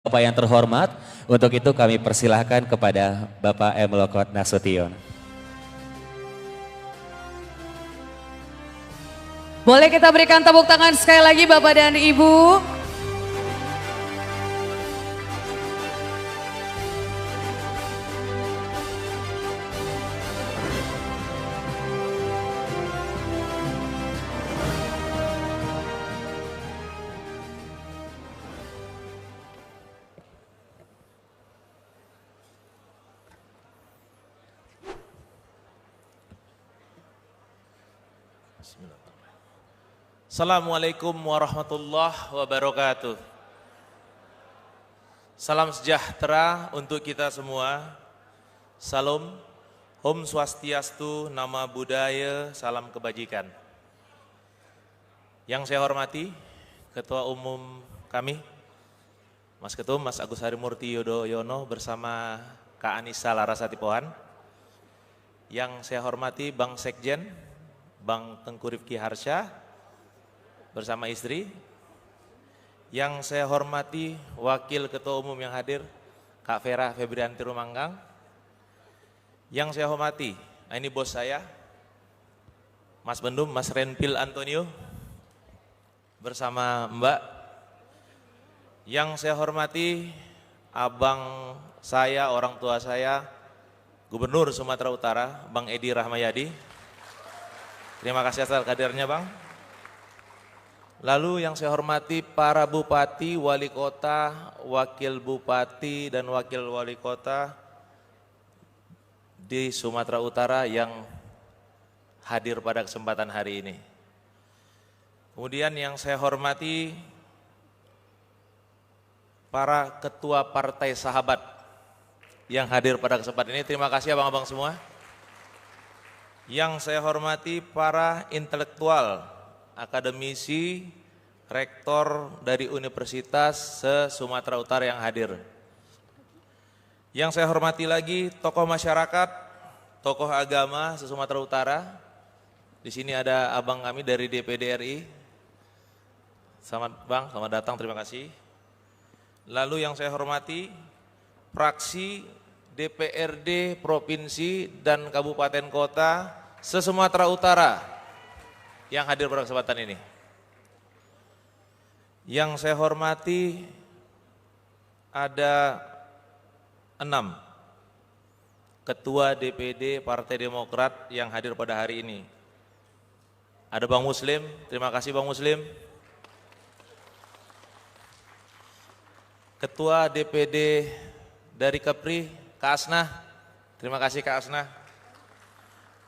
Bapak yang terhormat, untuk itu kami persilahkan kepada Bapak M. Lokot Nasution. Boleh kita berikan tepuk tangan sekali lagi Bapak dan Ibu. Assalamualaikum warahmatullahi wabarakatuh. Salam sejahtera untuk kita semua. Salam, Om Swastiastu, Nama Budaya, Salam Kebajikan. Yang saya hormati Ketua Umum kami, Mas Ketum, Mas Agus Harimurti Yudhoyono bersama Kak Anissa Larasati Pohan. Yang saya hormati Bang Sekjen, Bang Tengku Rifki Harsha, bersama istri. Yang saya hormati Wakil Ketua Umum yang hadir, Kak Vera Febrianti Rumanggang. Yang saya hormati, ini bos saya, Mas Bendum, Mas Renpil Antonio, bersama Mbak. Yang saya hormati abang saya, orang tua saya, Gubernur Sumatera Utara, Bang Edi Rahmayadi. Terima kasih atas kehadirannya Bang. Lalu yang saya hormati para bupati, wali kota, wakil bupati, dan wakil wali kota di Sumatera Utara yang hadir pada kesempatan hari ini. Kemudian yang saya hormati para ketua partai sahabat yang hadir pada kesempatan ini. Terima kasih abang-abang semua. Yang saya hormati para intelektual, akademisi, rektor dari universitas se-Sumatera Utara yang hadir. Yang saya hormati lagi tokoh masyarakat, tokoh agama se-Sumatera Utara. Di sini ada abang kami dari DPD RI. Selamat Bang, selamat datang, terima kasih. Lalu yang saya hormati fraksi DPRD Provinsi dan Kabupaten Kota se-Sumatera Utara yang hadir pada kesempatan ini. Yang saya hormati ada 6 Ketua DPD Partai Demokrat yang hadir pada hari ini. Ada Bang Muslim, terima kasih Bang Muslim. Ketua DPD dari Kepri, Kak Asnah, terima kasih Kak Asnah.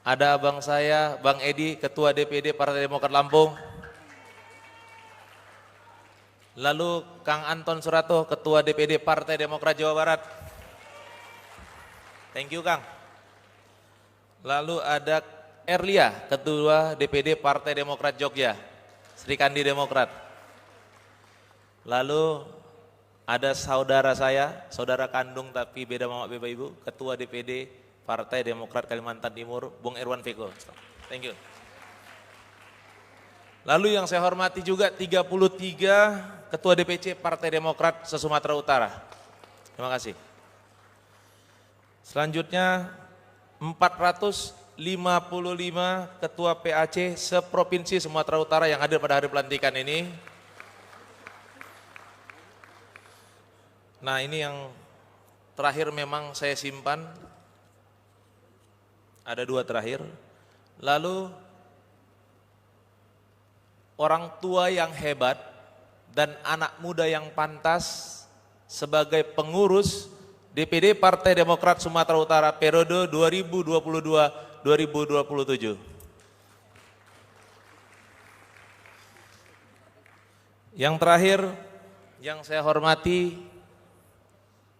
Ada abang saya, Bang Edi, Ketua DPD Partai Demokrat Lampung. Lalu Kang Anton Surato, Ketua DPD Partai Demokrat Jawa Barat. Thank you Kang. Lalu ada Erlia, Ketua DPD Partai Demokrat Jogja, Sri Kandi Demokrat. Lalu ada saudara saya, saudara kandung tapi beda mama beda ibu, Ketua DPD Partai Demokrat Kalimantan Timur, Bung Irwan Veko. Thank you. Lalu yang saya hormati juga 33 Ketua DPC Partai Demokrat se-Sumatera Utara. Terima kasih. Selanjutnya 455 Ketua PAC se-Provinsi Sumatera Utara yang hadir pada hari pelantikan ini. Nah ini yang terakhir memang saya simpan. Ada 2 terakhir. Lalu orang tua yang hebat dan anak muda yang pantas sebagai pengurus DPD Partai Demokrat Sumatera Utara periode 2022-2027. Yang terakhir yang saya hormati,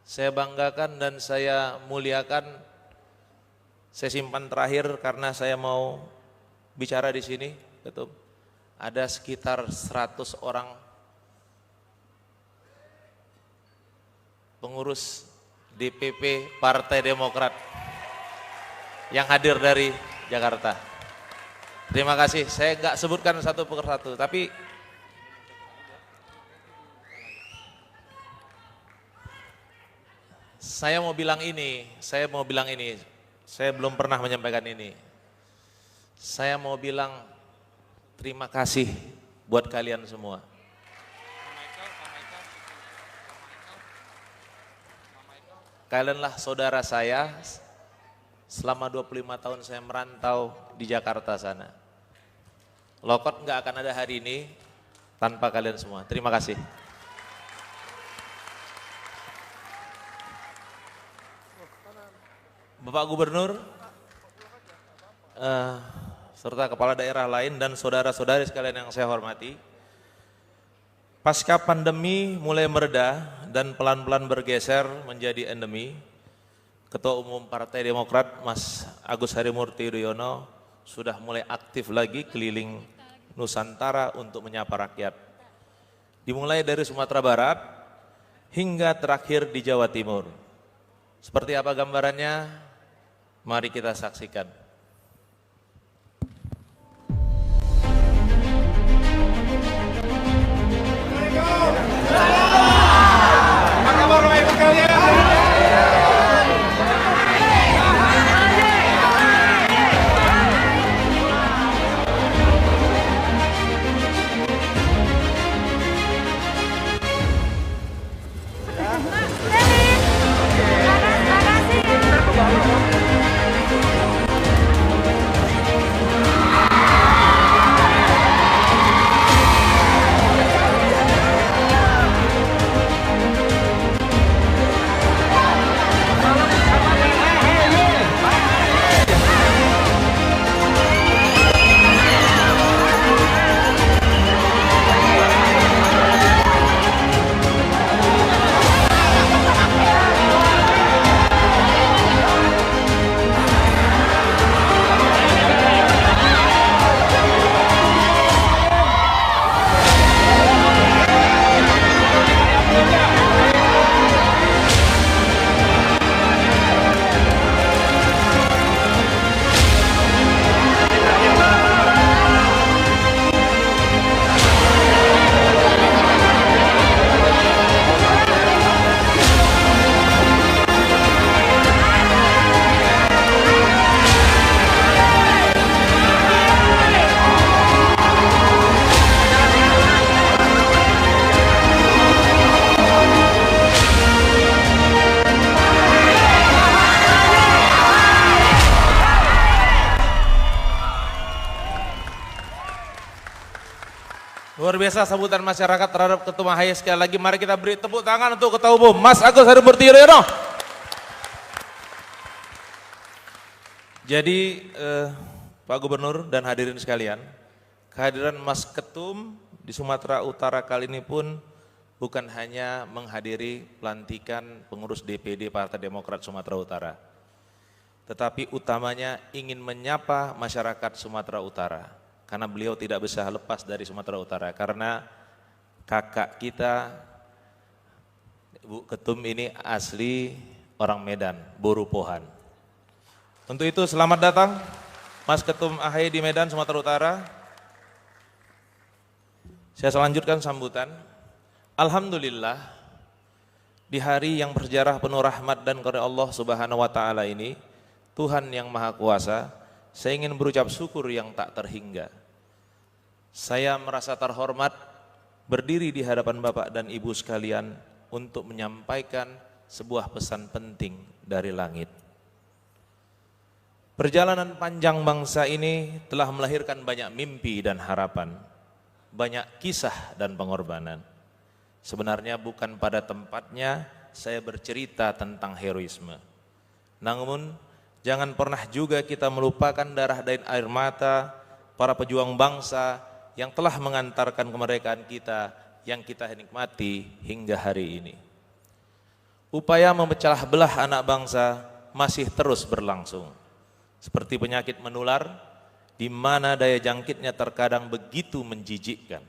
saya banggakan dan saya muliakan, saya simpan terakhir karena saya mau bicara di sini, Ketum. Ada sekitar 100 orang pengurus DPP Partai Demokrat yang hadir dari Jakarta. Terima kasih, saya nggak sebutkan satu per satu, tapi Saya mau bilang ini, saya belum pernah menyampaikan ini. Saya mau bilang terima kasih buat kalian semua. Kalianlah saudara saya, selama 25 tahun saya merantau di Jakarta sana. Lokot nggak akan ada hari ini tanpa kalian semua. Terima kasih. Bapak Gubernur, serta kepala daerah lain dan saudara-saudari sekalian yang saya hormati, pasca pandemi mulai mereda dan pelan-pelan bergeser menjadi endemi, Ketua Umum Partai Demokrat Mas Agus Harimurti Yudhoyono sudah mulai aktif lagi keliling Nusantara untuk menyapa rakyat. Dimulai dari Sumatera Barat hingga terakhir di Jawa Timur. Seperti apa gambarannya? Mari kita saksikan. Luar biasa sambutan masyarakat terhadap Ketum AHY. Sekali lagi mari kita beri tepuk tangan untuk Ketua Umum Mas Agus Harimurti Yudhoyono. Jadi Pak Gubernur dan hadirin sekalian, kehadiran Mas Ketum di Sumatera Utara kali ini pun bukan hanya menghadiri pelantikan pengurus DPD Partai Demokrat Sumatera Utara, tetapi utamanya ingin menyapa masyarakat Sumatera Utara. Karena beliau tidak bisa lepas dari Sumatera Utara, karena kakak kita, Ibu Ketum ini asli orang Medan, Borupohan. Untuk itu selamat datang Mas Ketum AHY di Medan, Sumatera Utara. Saya selanjutkan sambutan. Alhamdulillah, di hari yang bersejarah penuh rahmat dan karunia Allah Subhanahu wa Ta'ala ini, Tuhan yang Maha Kuasa, saya ingin berucap syukur yang tak terhingga. Saya merasa terhormat berdiri di hadapan Bapak dan Ibu sekalian untuk menyampaikan sebuah pesan penting dari langit. Perjalanan panjang bangsa ini telah melahirkan banyak mimpi dan harapan, banyak kisah dan pengorbanan. Sebenarnya bukan pada tempatnya saya bercerita tentang heroisme. Namun jangan pernah juga kita melupakan darah dan air mata para pejuang bangsa yang telah mengantarkan kemerdekaan kita yang kita nikmati hingga hari ini. Upaya memecah belah anak bangsa masih terus berlangsung. Seperti penyakit menular, di mana daya jangkitnya terkadang begitu menjijikkan.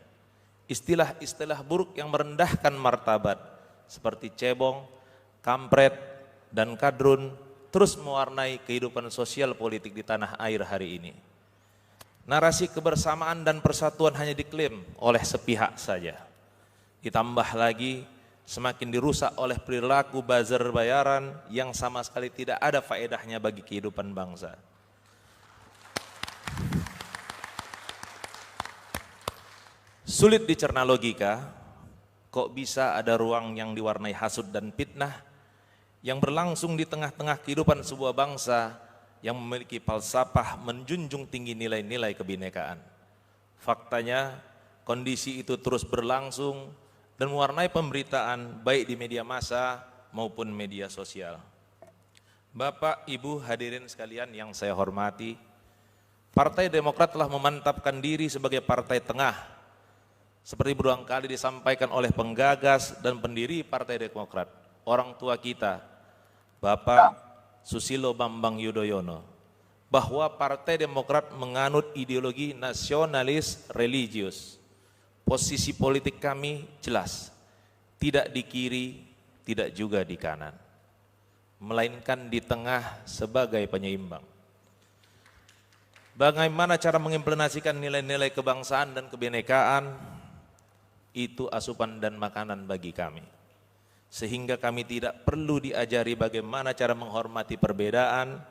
Istilah-istilah buruk yang merendahkan martabat, seperti cebong, kampret, dan kadrun, terus mewarnai kehidupan sosial politik di tanah air hari ini. Narasi kebersamaan dan persatuan hanya diklaim oleh sepihak saja. Ditambah lagi semakin dirusak oleh perilaku buzzer bayaran yang sama sekali tidak ada faedahnya bagi kehidupan bangsa. Sulit dicerna logika, kok bisa ada ruang yang diwarnai hasud dan fitnah yang berlangsung di tengah-tengah kehidupan sebuah bangsa yang memiliki falsafah menjunjung tinggi nilai-nilai kebinekaan. Faktanya, kondisi itu terus berlangsung dan mewarnai pemberitaan baik di media massa maupun media sosial. Bapak, Ibu, hadirin sekalian yang saya hormati, Partai Demokrat telah memantapkan diri sebagai partai tengah, seperti berulang kali disampaikan oleh penggagas dan pendiri Partai Demokrat, orang tua kita, Bapak Susilo Bambang Yudhoyono, bahwa Partai Demokrat menganut ideologi nasionalis religius. Posisi politik kami jelas, tidak di kiri, tidak juga di kanan, melainkan di tengah sebagai penyeimbang. Bagaimana cara mengimplementasikan nilai-nilai kebangsaan dan kebinekaan, itu asupan dan makanan bagi kami. Sehingga kami tidak perlu diajari bagaimana cara menghormati perbedaan,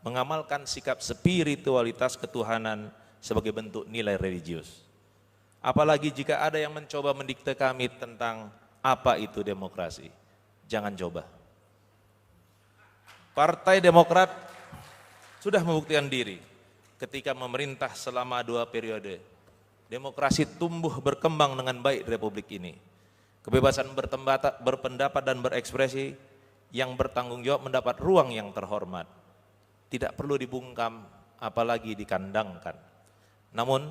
mengamalkan sikap spiritualitas ketuhanan sebagai bentuk nilai religius. Apalagi jika ada yang mencoba mendikte kami tentang apa itu demokrasi. Jangan coba. Partai Demokrat sudah membuktikan diri ketika memerintah selama 2 periode. Demokrasi tumbuh berkembang dengan baik di Republik ini. Kebebasan berpendapat dan berekspresi yang bertanggung jawab mendapat ruang yang terhormat. Tidak perlu dibungkam, apalagi dikandangkan. Namun,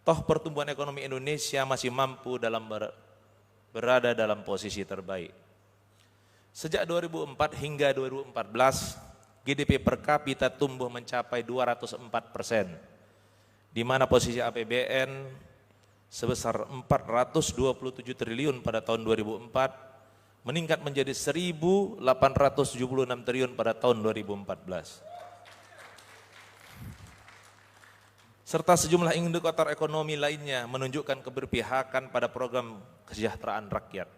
toh pertumbuhan ekonomi Indonesia masih mampu berada dalam posisi terbaik. Sejak 2004 hingga 2014, GDP per kapita tumbuh mencapai 204%, di mana posisi APBN sebesar 427 triliun pada tahun 2004, meningkat menjadi 1.876 triliun pada tahun 2014. Serta sejumlah indikator ekonomi lainnya menunjukkan keberpihakan pada program kesejahteraan rakyat.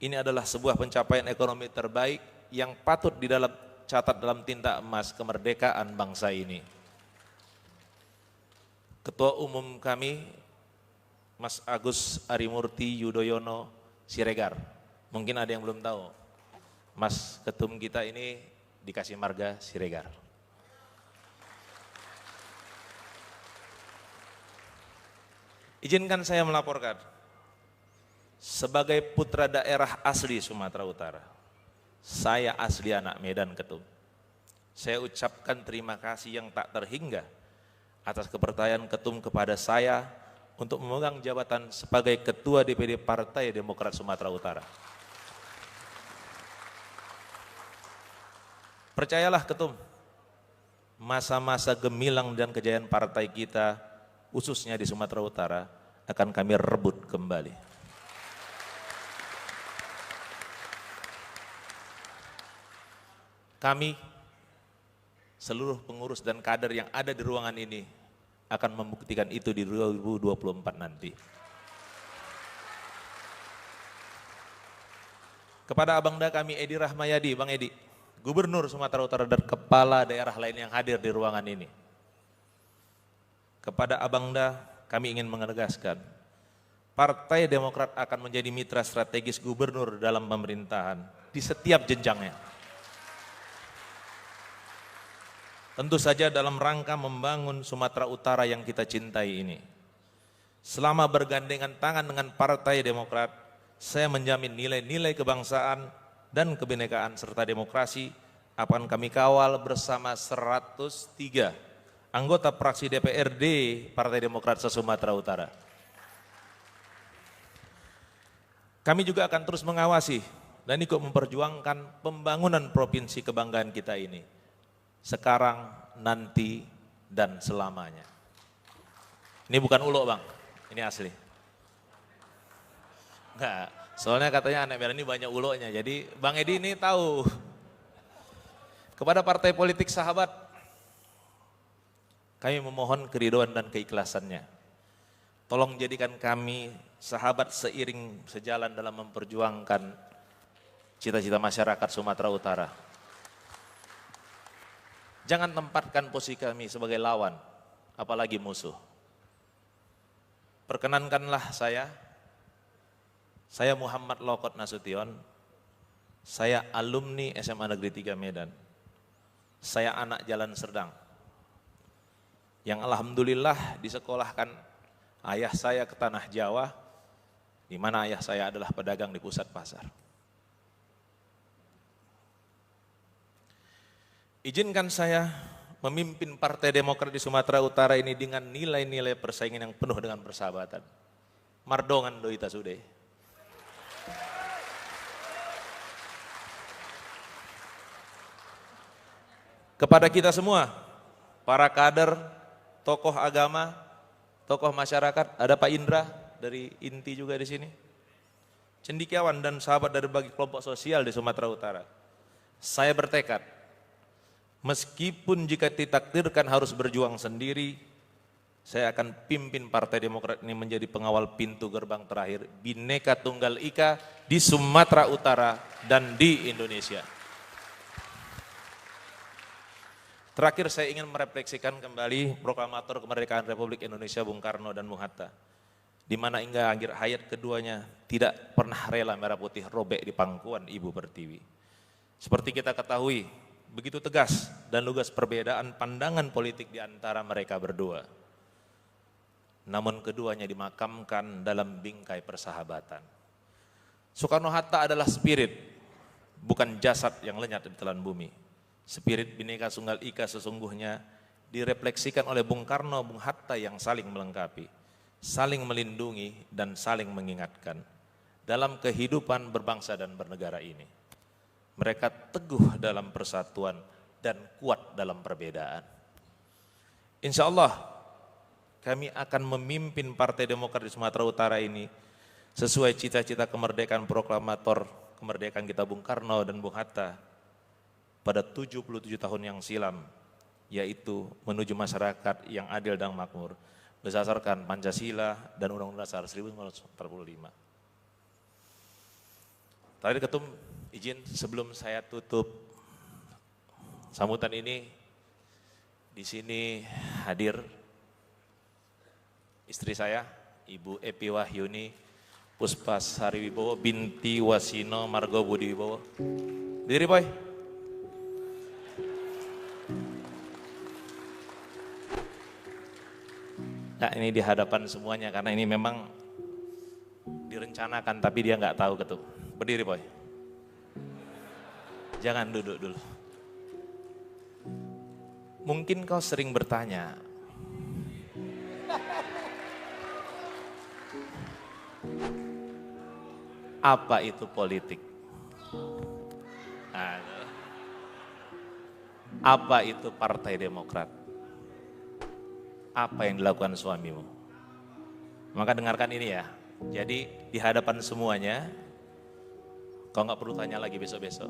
Ini adalah sebuah pencapaian ekonomi terbaik yang patut catat dalam tinta emas kemerdekaan bangsa ini. Ketua Umum kami, Mas Agus Harimurti Yudhoyono Siregar. Mungkin ada yang belum tahu, Mas Ketum kita ini dikasih marga Siregar. Izinkan saya melaporkan, sebagai putra daerah asli Sumatera Utara, saya asli anak Medan Ketum. Saya ucapkan terima kasih yang tak terhingga atas kepercayaan Ketum kepada saya untuk memegang jabatan sebagai Ketua DPD Partai Demokrat Sumatera Utara. Percayalah Ketum, masa-masa gemilang dan kejayaan partai kita, khususnya di Sumatera Utara, akan kami rebut kembali. Kami, seluruh pengurus dan kader yang ada di ruangan ini, akan membuktikan itu di 2024 nanti. Kepada Abangda kami Edi Rahmayadi, Bang Edi, Gubernur Sumatera Utara dan kepala daerah lain yang hadir di ruangan ini. Kepada Abangda kami ingin menegaskan, Partai Demokrat akan menjadi mitra strategis gubernur dalam pemerintahan di setiap jenjangnya. Tentu saja dalam rangka membangun Sumatera Utara yang kita cintai ini. Selama bergandengan tangan dengan Partai Demokrat, saya menjamin nilai-nilai kebangsaan dan kebinekaan serta demokrasi akan kami kawal bersama 103 anggota fraksi DPRD Partai Demokrat se-Sumatera Utara. Kami juga akan terus mengawasi dan ikut memperjuangkan pembangunan provinsi kebanggaan kita ini. Sekarang, nanti, dan selamanya. Ini bukan ulok Bang, ini asli. Enggak, soalnya katanya anak Medan ini banyak uloknya, jadi Bang Edi ini tahu. Kepada partai politik sahabat, kami memohon keridhaan dan keikhlasannya. Tolong jadikan kami sahabat seiring sejalan dalam memperjuangkan cita-cita masyarakat Sumatera Utara. Jangan tempatkan posisi kami sebagai lawan, apalagi musuh. Perkenankanlah saya Muhammad Lokot Nasution, saya alumni SMA Negeri 3 Medan. Saya anak Jalan Serdang, yang alhamdulillah disekolahkan ayah saya ke tanah Jawa, di mana ayah saya adalah pedagang di pusat pasar. Izinkan saya memimpin Partai Demokrat di Sumatera Utara ini dengan nilai-nilai persaingan yang penuh dengan persahabatan. Mardongan doita sude. Kepada kita semua, para kader, tokoh agama, tokoh masyarakat, ada Pak Indra dari INTI juga di sini, cendekiawan dan sahabat dari berbagai kelompok sosial di Sumatera Utara. Saya bertekad, meskipun jika ditakdirkan harus berjuang sendiri, saya akan pimpin Partai Demokrat ini menjadi pengawal pintu gerbang terakhir Bhinneka Tunggal Ika di Sumatera Utara dan di Indonesia. Terakhir saya ingin merefleksikan kembali proklamator kemerdekaan Republik Indonesia Bung Karno dan Bung Hatta, di mana hingga akhir hayat keduanya tidak pernah rela merah putih robek di pangkuan Ibu Pertiwi. Seperti kita ketahui, begitu tegas dan lugas perbedaan pandangan politik di antara mereka berdua. Namun keduanya dimakamkan dalam bingkai persahabatan. Soekarno-Hatta adalah spirit, bukan jasad yang lenyap di telan bumi. Spirit Bhinneka Tunggal Ika sesungguhnya direfleksikan oleh Bung Karno, Bung Hatta yang saling melengkapi, saling melindungi dan saling mengingatkan dalam kehidupan berbangsa dan bernegara ini. Mereka teguh dalam persatuan dan kuat dalam perbedaan. Insya Allah kami akan memimpin Partai Demokrat di Sumatera Utara ini sesuai cita-cita kemerdekaan proklamator kemerdekaan kita Bung Karno dan Bung Hatta pada 77 tahun yang silam, yaitu menuju masyarakat yang adil dan makmur berdasarkan Pancasila dan Undang-Undang Dasar 1945. Tadi Ketum izin sebelum saya tutup sambutan ini, di sini hadir istri saya, Ibu Epi Wahyuni Puspasari Wibowo binti Wasino Margo Budi Wibowo. Diri boy. Nah, ini di hadapan semuanya karena ini memang direncanakan tapi dia nggak tahu Ketum. Berdiri boy. Jangan duduk dulu. Mungkin kau sering bertanya, apa itu politik? Apa itu Partai Demokrat? Apa yang dilakukan suamimu? Maka dengarkan ini ya. Jadi di hadapan semuanya, kau nggak perlu tanya lagi besok-besok.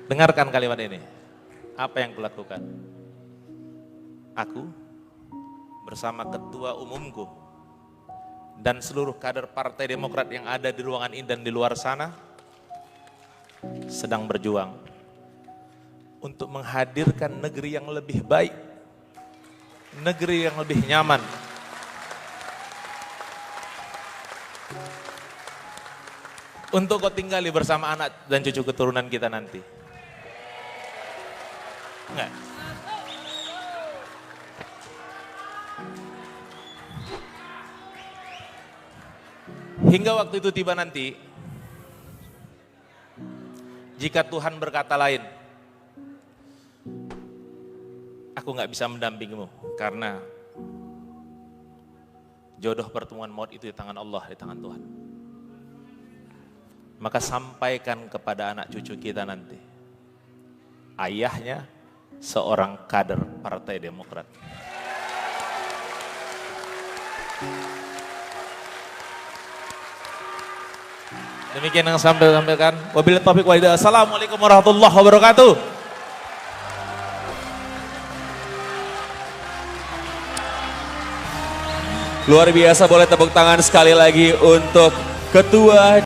Dengarkan kalimat ini. Apa yang kulakukan? Aku bersama ketua umumku dan seluruh kader Partai Demokrat yang ada di ruangan ini dan di luar sana sedang berjuang untuk menghadirkan negeri yang lebih baik, negeri yang lebih nyaman, untuk kau tinggali bersama anak dan cucu keturunan kita nanti. Enggak. Hingga waktu itu tiba nanti, jika Tuhan berkata lain, aku nggak bisa mendampingimu karena jodoh pertemuan maut itu di tangan Allah, di tangan Tuhan. Maka sampaikan kepada anak cucu kita nanti, ayahnya seorang kader Partai Demokrat. Demikian yang saya sampaikan. Wabillahi taufiq wal hidayah. Assalamualaikum warahmatullahi wabarakatuh. Luar biasa, boleh tepuk tangan sekali lagi untuk Ketua